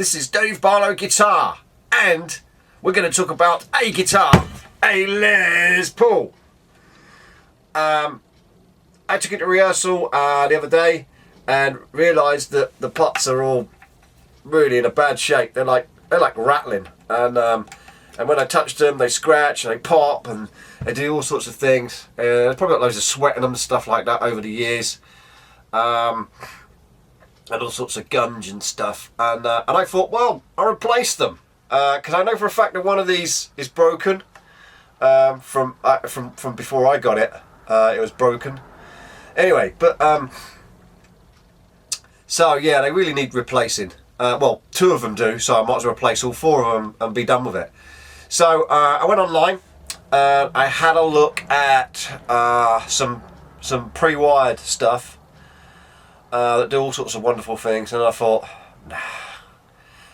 This is Dave Barlow Guitar, and we're going to talk about a guitar, a Les Paul. I took it to rehearsal the other day and realised that the pots are all really in a bad shape. They're like rattling, and when I touch them, they scratch and they pop and they do all sorts of things. I've probably got loads of sweat in them and stuff like that over the years. And all sorts of gunge and stuff, and I thought, well, I'll replace them because I know for a fact that one of these is broken from before I got it. It was broken anyway, but so yeah, they really need replacing. Well, 2 of them do, so I might as well replace all 4 of them and be done with it. So I went online. I had a look at some pre-wired stuff that do all sorts of wonderful things, and I thought, nah,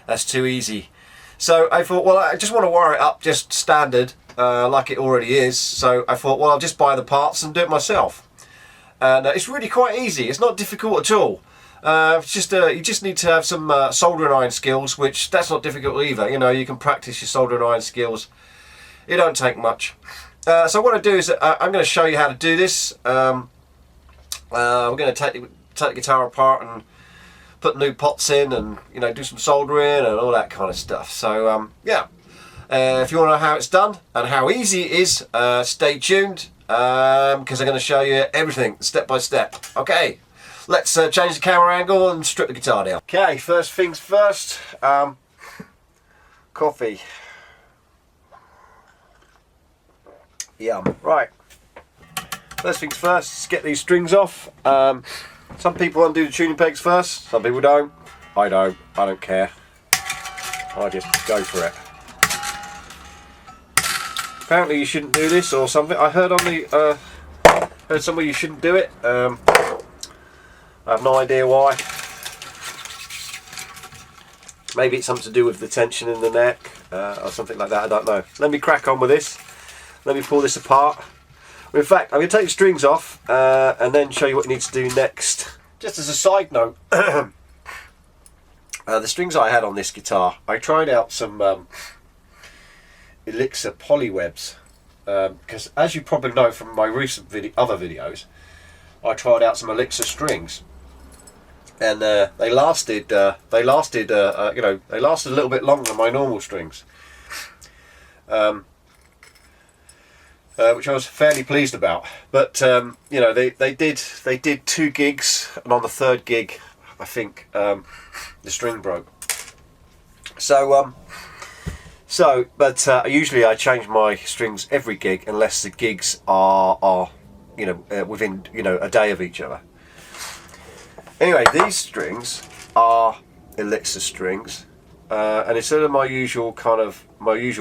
that's too easy. So I thought, well, I just want to wire it up just standard, like it already is. So I thought, well, I'll just buy the parts and do it myself. And it's really quite easy. It's not difficult at all. It's just you just need to have some soldering iron skills, which that's not difficult either. You know, you can practice your soldering iron skills. It don't take much. So what I do is I'm going to show you how to do this. We're going to take the guitar apart and put new pots in, and you know, do some soldering and all that kind of stuff. So yeah, if you want to know how it's done and how easy it is, stay tuned because I'm going to show you everything step by step. Okay, let's change the camera angle and strip the guitar down. Okay, first things first, coffee. Yum. Right, first things first, let's get these strings off. Some people undo the tuning pegs first, some people don't. I don't care. I just go for it. Apparently you shouldn't do this or something. I heard on the heard somewhere you shouldn't do it. I have no idea why. Maybe it's something to do with the tension in the neck or something like that, I don't know. Let me crack on with this. Let me pull this apart. In fact, I'm going to take the strings off and then show you what you need to do next. Just as a side note, the strings I had on this guitar, I tried out some Elixir polywebs because, as you probably know from my recent other videos, I tried out some Elixir strings, and they lasted a little bit longer than my normal strings. Which I was fairly pleased about, but you know, they did 2 gigs, and on the 3rd gig, I think the string broke. So usually I change my strings every gig, unless the gigs are you know, within, you know, a day of each other. Anyway, these strings are Elixir strings, and instead of my usual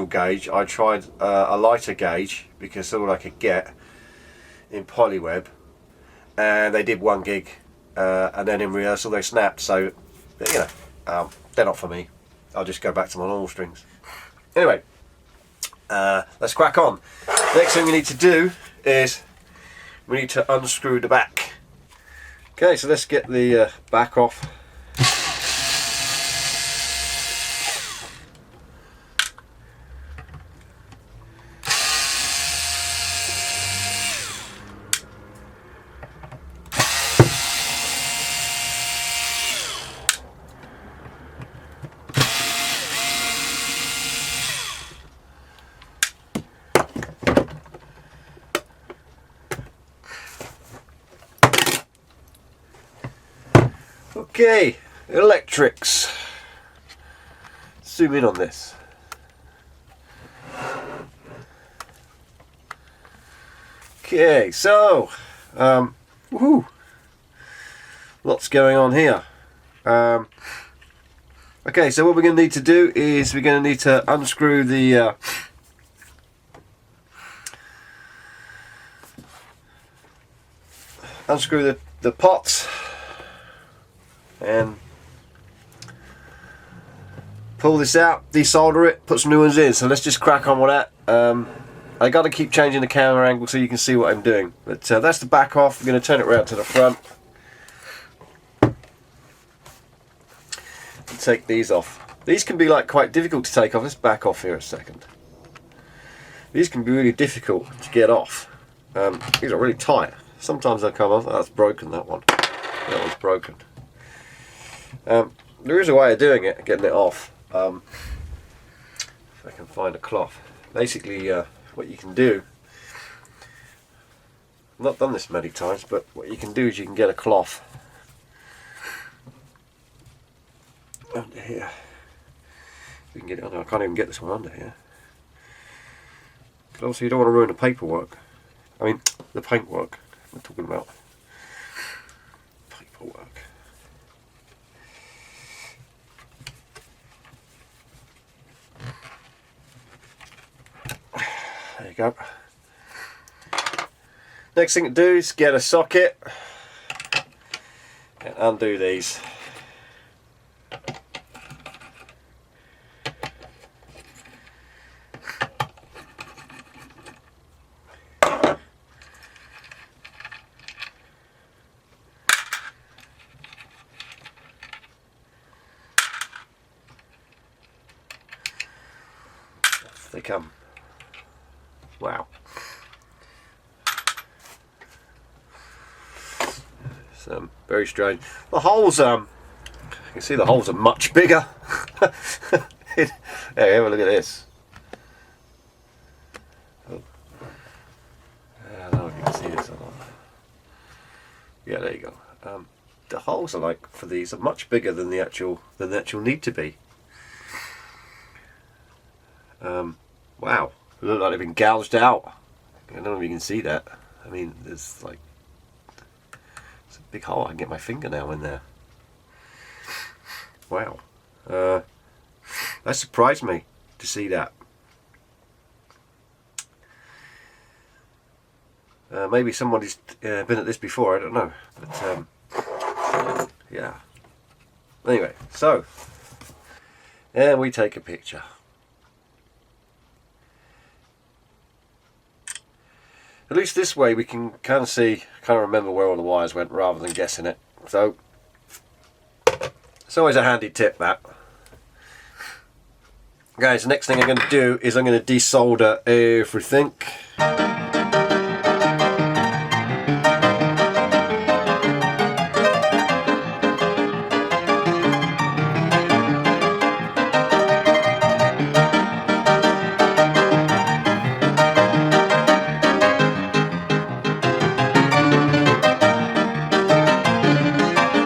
gauge, I tried a lighter gauge because that's all I could get in polyweb, and they did 1 gig, and then in rehearsal they snapped. So you know, they're not for me. I'll just go back to my normal strings. Anyway, let's crack on. Next thing we need to do is we need to unscrew the back. Okay, so let's get the back off. Okay, electrics. Zoom in on this. Okay, so woohoo, lots going on here. Okay, so what we're going to need to do is we're going to need to unscrew the pots and pull this out, desolder it, put some new ones in. So let's just crack on with that. I got to keep changing the camera angle so you can see what I'm doing. But that's the back off. We're going to turn it around to the front. And take these off. These can be like quite difficult to take off. Let's back off here a second. These can be really difficult to get off. These are really tight. Sometimes they'll come off. Oh, that's broken, that one. That one's broken. There is a way of doing it, getting it off. If I can find a cloth. Basically, what you can do, I've not done this many times, but what you can do is you can get a cloth under here. You can get it under. I can't even get this one under here. But also, you don't want to ruin the paperwork. I mean, the paintwork. I'm talking about paperwork. There you go. Next thing to do is get a socket and undo these. Off they come. Wow. Very strange. The holes, you can see the holes are much bigger. Hey, have a look at this. Oh. I don't know if you can see this or not. Yeah, there you go. The holes are like for these are much bigger than the actual need to be. Wow. They look like they've been gouged out. I don't know if you can see that. I mean, there's like it's a big hole. I can get my fingernail in there. Wow. That surprised me to see that. Maybe somebody's been at this before. I don't know. But yeah. Anyway, so and we take a picture. At least this way we can kind of remember where all the wires went rather than guessing it. So it's always a handy tip, that. Guys, the next thing I'm going to do is I'm going to desolder everything.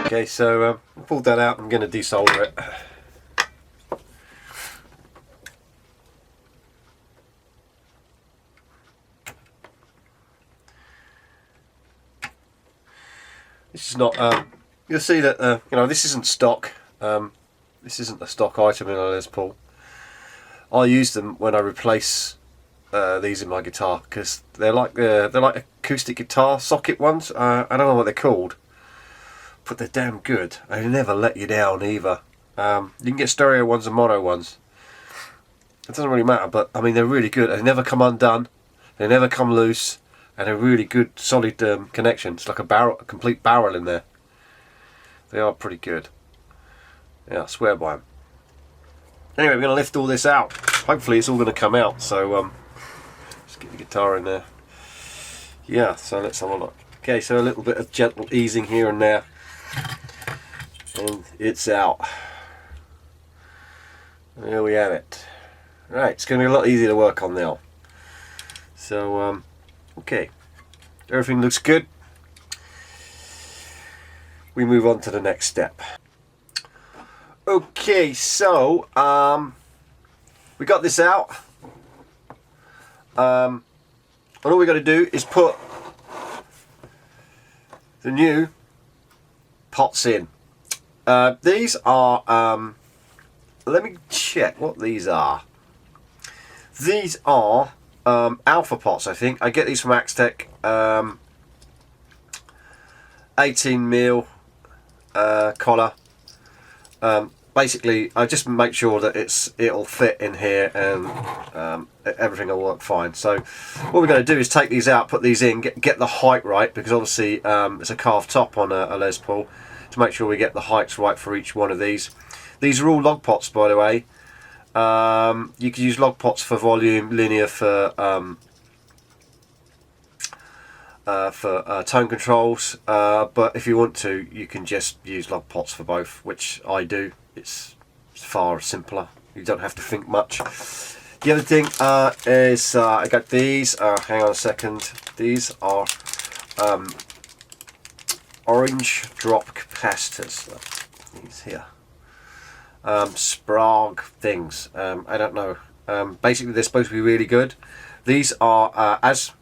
Okay, so I pulled that out. I'm going to desolder it. This is not. You'll see that you know, this isn't stock. This isn't a stock item in a Les Paul. I use them when I replace these in my guitar because they're like acoustic guitar socket ones. I don't know what they're called, but they're damn good. They never let you down either. You can get stereo ones and mono ones. It doesn't really matter, but I mean, they're really good. They never come undone. They never come loose. And a really good solid connection. It's like a complete barrel in there. They are pretty good. Yeah, I swear by them. Anyway, we're going to lift all this out. Hopefully it's all going to come out. So let's get the guitar in there. Yeah, so let's have a look. Okay, so a little bit of gentle easing here and there. And it's out. There we have it. Right, it's going to be a lot easier to work on now. So okay, everything looks good. We move on to the next step. Okay, so we got this out, and all we got to do is put the new pots in. These are let me check what these are. These are alpha pots, I think. I get these from Axtec. 18mm collar. Basically, I just make sure that it'll fit in here and everything will work fine. So what we're going to do is take these out, put these in, get the height right, because obviously it's a carved top on a Les Paul, to make sure we get the heights right for each one of these. These are all log pots, by the way. You can use log pots for volume, linear for tone controls, but if you want to, you can just use log pots for both, which I do. It's far simpler. You don't have to think much. The other thing is I got these. Hang on a second. These are orange drop capacitors. These here. Sprague things. I don't know. Basically, they're supposed to be really good. These are as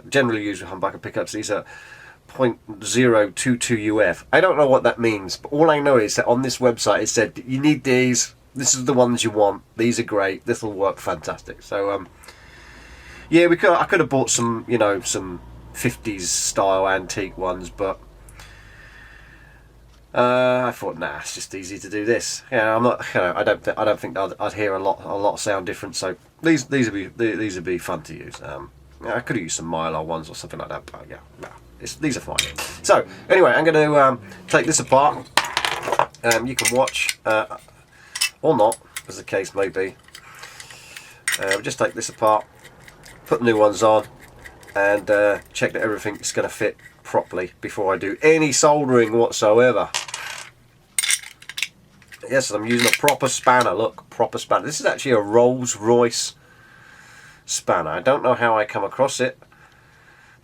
generally used with humbucker pickups. These are 0.022 UF. I don't know what that means, but all I know is that on this website it said you need these. This is the ones you want. These are great. This will work fantastic. So yeah, I could have bought some, you know, some 50s style antique ones, but I thought, nah, it's just easy to do this. Yeah, I'm not. You know, I don't think I'd hear a lot of sound difference. So these would be fun to use. I could have used some Mylar ones or something like that, but yeah, no, these are fine. So anyway, I'm going to take this apart. You can watch or not, as the case may be. Just take this apart, put new ones on, and check that everything is going to fit properly before I do any soldering whatsoever. Yes, I'm using a proper spanner. Look, proper spanner. This is actually a Rolls-Royce spanner. I don't know how I come across it,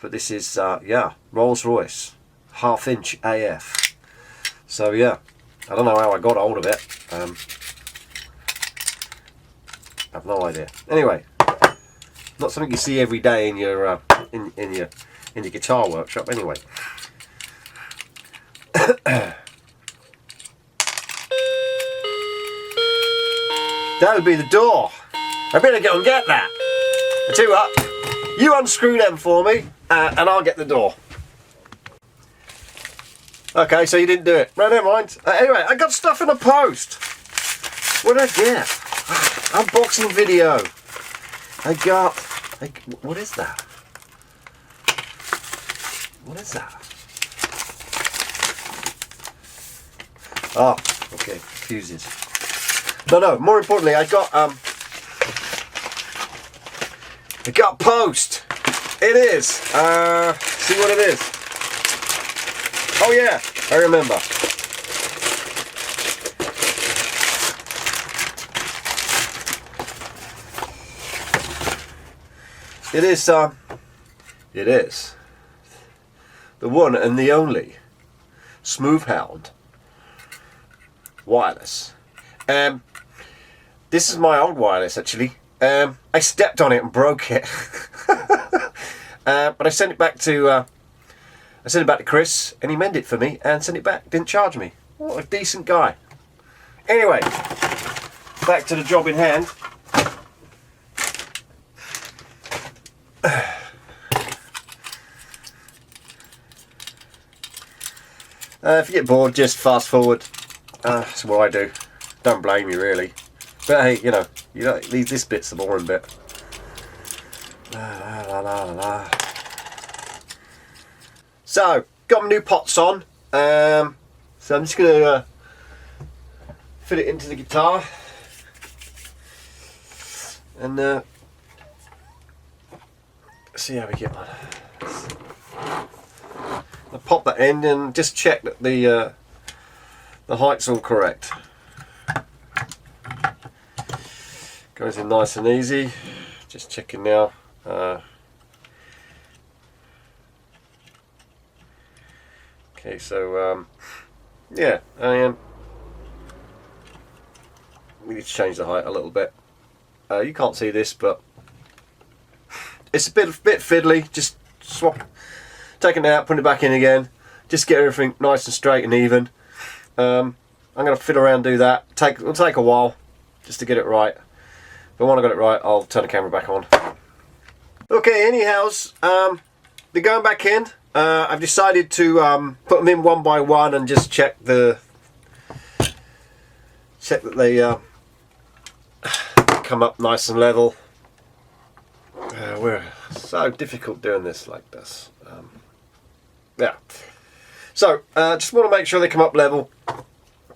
but this is yeah, Rolls-Royce 1/2 inch AF. So yeah, I don't know how I got hold of it. I have no idea. Anyway, not something you see every day in your in your guitar workshop. Anyway. That would be the door. I better go and get that. I tell you what, you unscrew them for me, and I'll get the door. Okay, so you didn't do it. No, never mind. Anyway, I got stuff in the post. What did I get? Unboxing video. I got. What is that? What is that? Oh, okay, fuses. No, more importantly, I got post. It is. See what it is. Oh yeah, I remember. It is. It is the one and the only Smooth Hound wireless. This is my old wireless actually. I stepped on it and broke it. But I sent it back to Chris, and he mended it for me and sent it back. Didn't charge me. What a decent guy. Anyway, back to the job in hand. If you get bored, just fast forward. That's what I do. Don't blame you really. But hey, you know this bit's the boring bit. La, la, la, la, la. So, got my new pots on. So I'm just going to fit it into the guitar. And see how we get on. I'll pop that in and just check that the height's all correct. Goes in nice and easy. Just checking now. Okay, so yeah, we need to change the height a little bit. You can't see this, but it's a bit fiddly. Just taking it out, putting it back in again. Just get everything nice and straight and even. I'm going to fiddle around and do that. It'll take a while just to get it right. But when I got it right, I'll turn the camera back on. Okay, anyhows, they're going back in. I've decided to put them in one by one and just check that they come up nice and level. We're so difficult doing this like this. Yeah. So just want to make sure they come up level.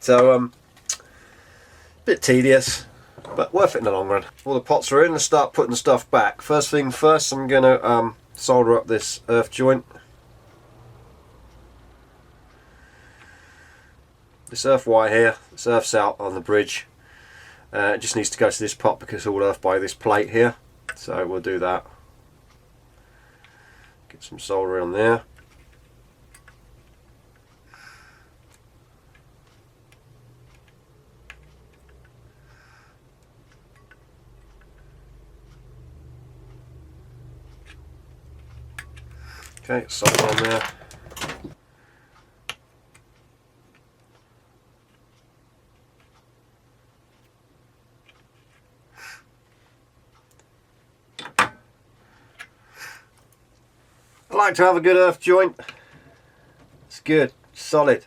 So Bit tedious, but worth it in the long run. All the pots are in, let's start putting the stuff back. First thing first, I'm going to solder up this earth joint. This earth wire here, this earth's out on the bridge. It just needs to go to this pot because it's all earth by this plate here. So we'll do that. Get some solder on there. Okay, solder on there. I like to have a good earth joint. It's good, solid.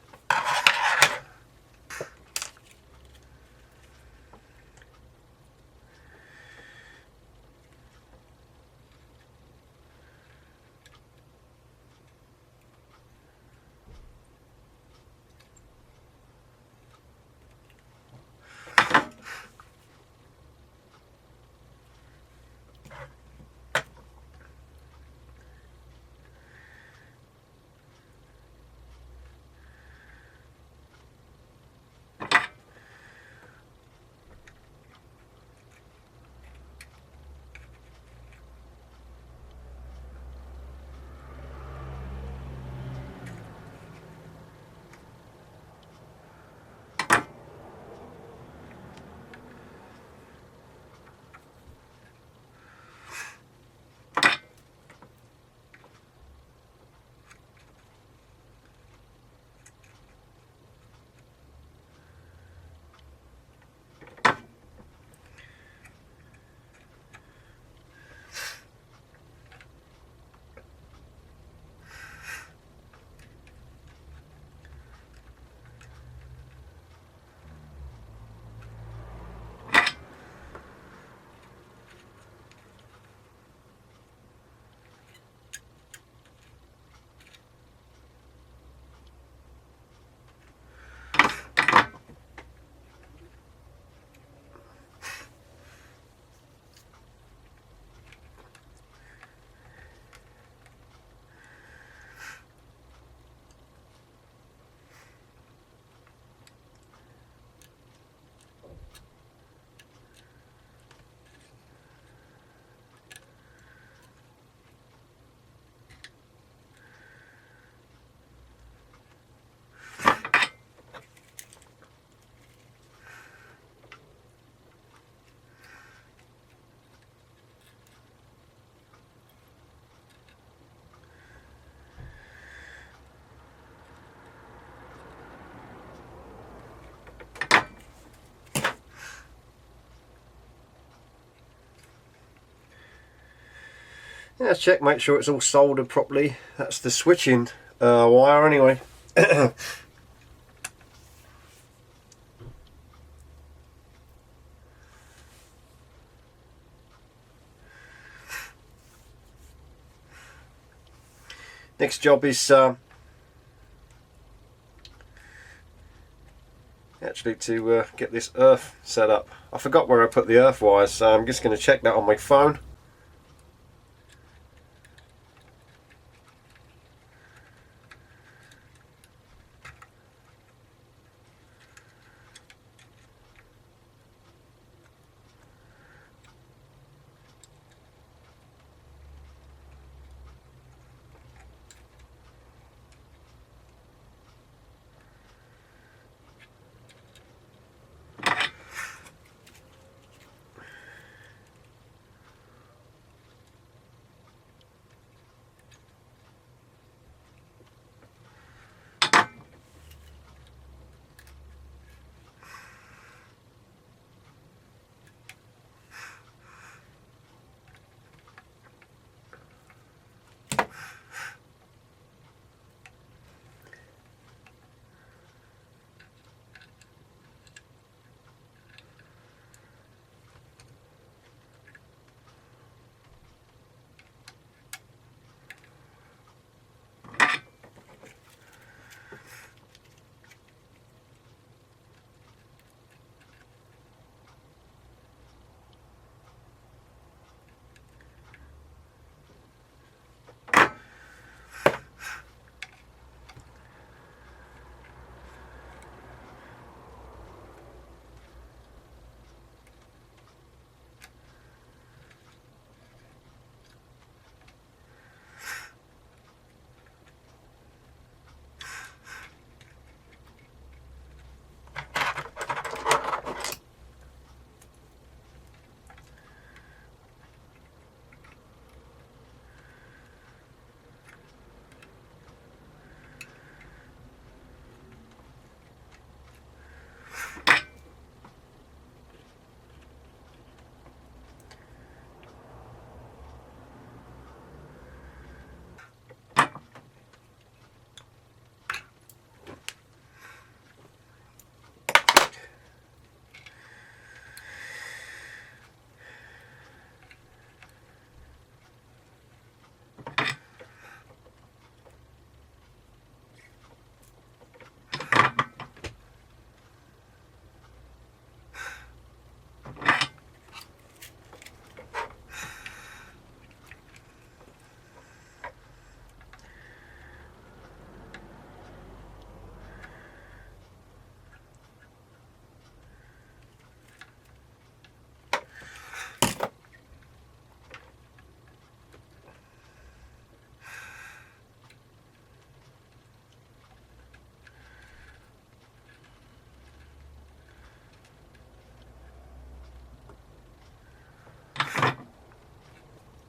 Yeah, check, make sure it's all soldered properly. That's the switching wire anyway. Next job is actually to get this earth set up. I forgot where I put the earth wires, so I'm just going to check that on my phone.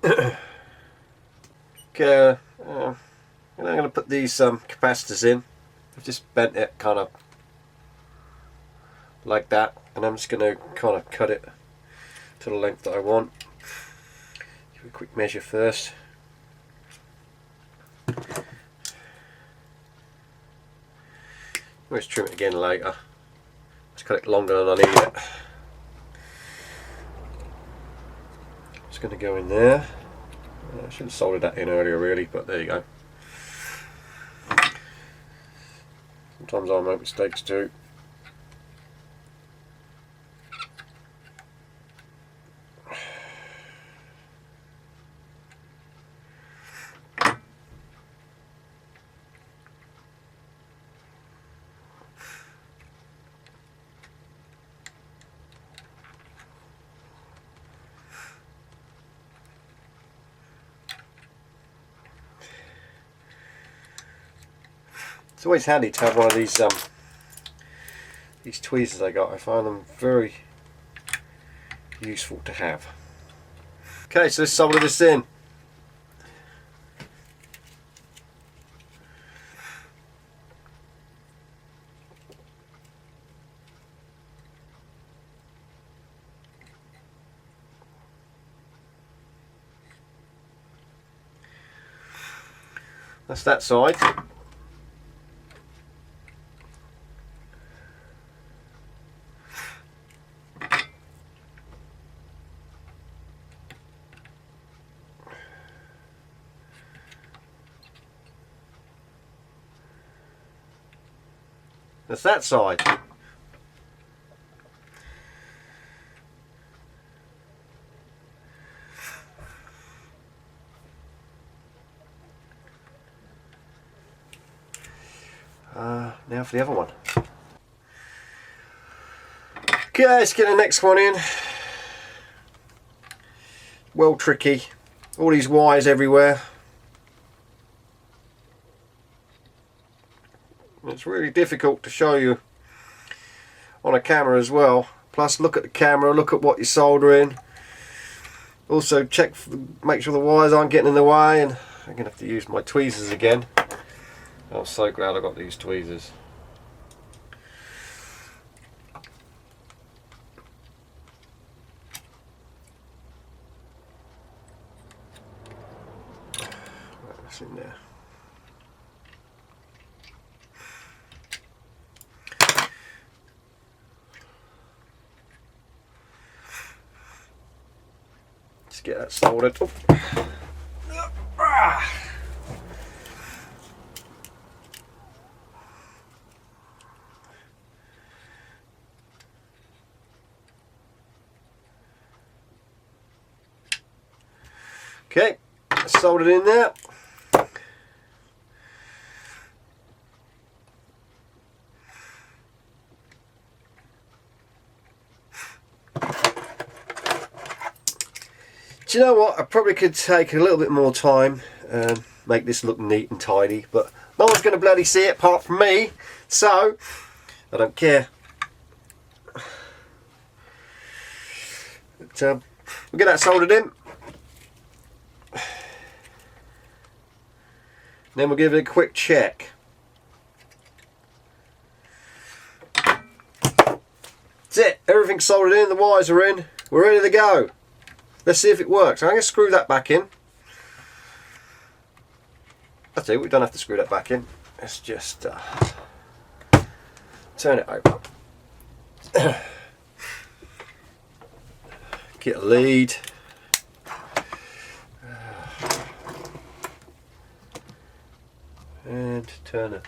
Okay, I'm going to put these capacitors in. I've just bent it kind of like that, and I'm just going to kind of cut it to the length that I want. Give it a quick measure first. Let's trim it again later. Just cut it longer than I need it. Just going to go in there. I should have soldered that in earlier really, but there you go. Sometimes I make mistakes too. It's always handy to have one of these tweezers I got. I find them very useful to have. Okay, so let's solder this in. That's that side. That's that side. Now for the other one. Okay, let's get the next one in. Well tricky. All these wires everywhere. It's really difficult to show you on a camera as well. Plus look at the camera, look at what you're soldering. Also check, make sure the wires aren't getting in the way, and I'm going to have to use my tweezers again. I'm so glad I got these tweezers. Right, that's in there. Let's get that soldered. Oh. Okay, soldered in there. Do you know what? I probably could take a little bit more time and make this look neat and tidy, but no one's going to bloody see it apart from me, so I don't care. But, we'll get that soldered in. Then we'll give it a quick check. That's it. Everything's soldered in, the wires are in. We're ready to go. Let's see if it works. I'm going to screw that back in. That's it, we don't have to screw that back in. Let's just turn it over. Get a lead. And turn it.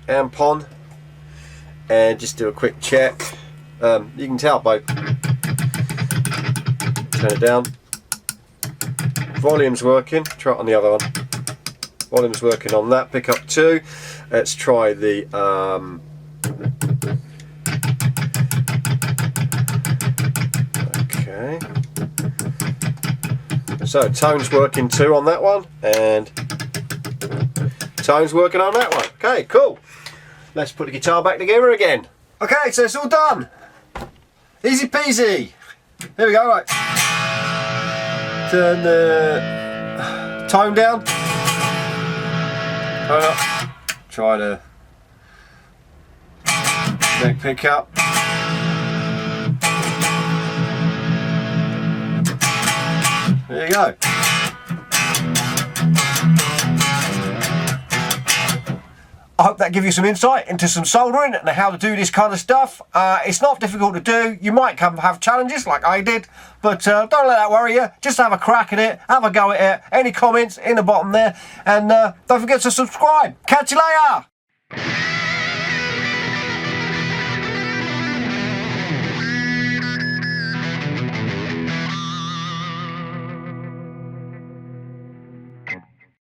Amp on. And just do a quick check. You can tell by turn it down. Volume's working. Try it on the other one. Volume's working on that. Pick up 2. Let's try the okay. So tone's working 2 on that one, and tone's working on that one. Okay, cool. Let's put the guitar back together again. Okay, so it's all done. Easy peasy. Here we go, right. Turn the tone down. Turn up. Try the neck pickup. There you go. I hope that gives you some insight into some soldering and how to do this kind of stuff. It's not difficult to do. You might have challenges like I did, but don't let that worry you. Just have a crack at it, have a go at it. Any comments in the bottom there, and don't forget to subscribe. Catch you later.